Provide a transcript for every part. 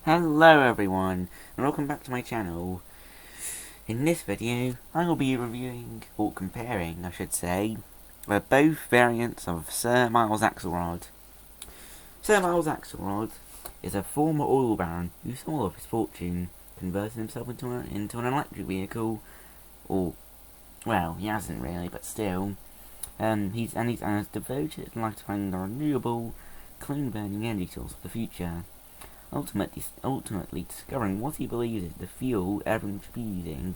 Hello everyone, and welcome back to my channel. In this video, I will be reviewing, or comparing I should say, both variants of Sir Miles Axlerod. Sir Miles Axlerod is a former oil baron who saw off his fortune, converting himself into an electric vehicle, or, well, he hasn't really, but still. He's devoted his life to finding the renewable, clean-burning energy source of the future. Ultimately discovering what he believes is the fuel everyone should be using.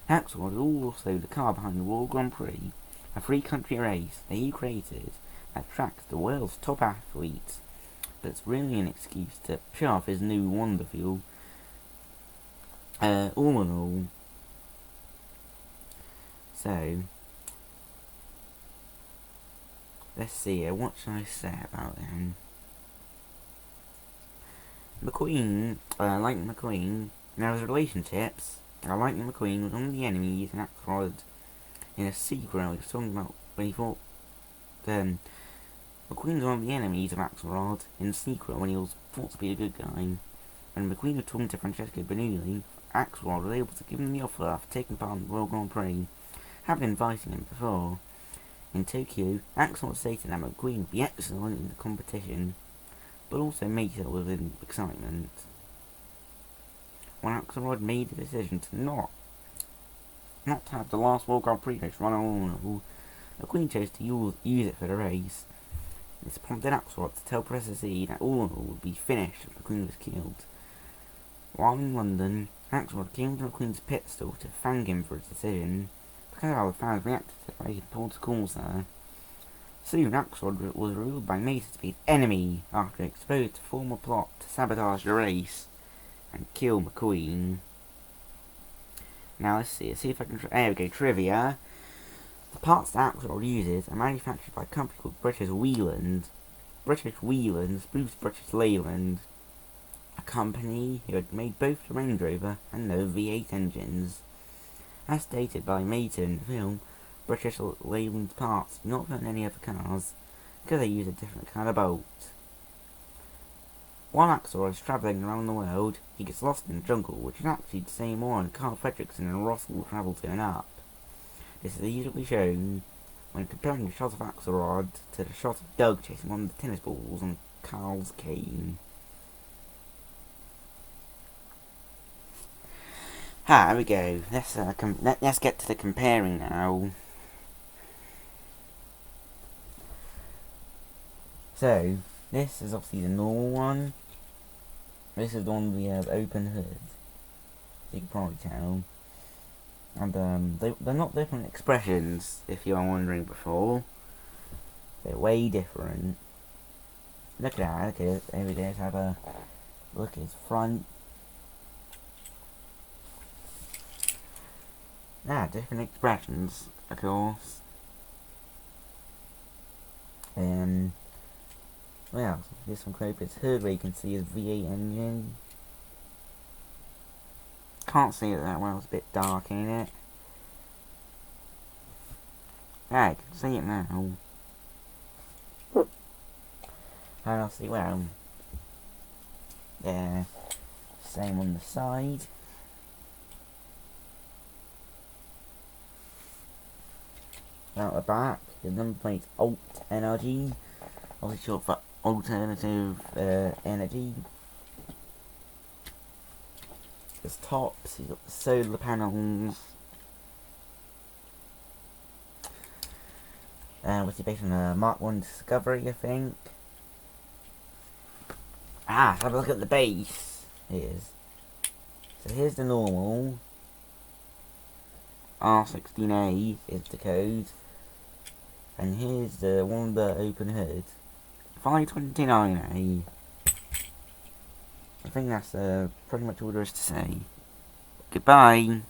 Axlerod is also the car behind the World Grand Prix, a free-country race that he created that tracks the world's top athletes, but it's really an excuse to show off his new wonder fuel. All in all, so let's see, what should I say about them? McQueen, Lightning McQueen, now his relationships, Lightning McQueen was one of the enemies in Axlerod in a sequel he was talking about when he thought, McQueen was one of the enemies of Axlerod in the sequel when he was thought to be a good guy. When McQueen was talking to Francesco Bernoulli, Axlerod was able to give him the offer of taking part in the World Grand Prix, having invited him before. In Tokyo, Axlerod stated that McQueen would be excellent in the competition, but also made it with excitement. When Axlerod made the decision to not have the last World Grand Prix race run on McQueen chose to use it for the race. This prompted Axlerod to tell Professor Z that all would be finished if McQueen was killed. While in London, Axlerod came to McQueen's pit stall to thank him for his decision, because how the fans reacted to the race and pulled the calls there. Soon, Axlerod was revealed by Mater to be an enemy after exposed to form a plot to sabotage the race and kill McQueen. Now let's see if I can. There we go, trivia. The parts that Axlerod uses are manufactured by a company called British Wheeland. Bruce British Leyland, a company who had made both the Range Rover and the V8 engines. As stated by Mater in the film, British Leyland parts do not fit on any other cars, because they use a different kind of bolt. While Axlerod is travelling around the world, he gets lost in the jungle, which is actually the same one Carl Fredricksen and Ross will travel to and up. This is easily shown when comparing the shot of Axlerod to the shot of Doug chasing one of the tennis balls on Carl's cane. There we go. Let's get to the comparing now. So, this is obviously the normal one. This is the one we have open hood. You can probably tell. And they're not different expressions, if you are wondering before. They're way different. Look at that, look at it. There we go, let's have a look at his front. Different expressions, of course. Well, this one close its hood where you can see his V8 engine. Can't see it that well, it's a bit dark, ain't it? Yeah, you can see it now. And I'll see, well, yeah, same on the side. Out the back, the number plate's Alt Energy, obviously short for Alternative Energy. There's tops, you've got the solar panels, which is based on a Mark 1 Discovery, I think. Let's have a look at the base. So here's the normal. R16A is the code. And here's the one with the open hood. 529A. I think that's pretty much all there is to say. Goodbye.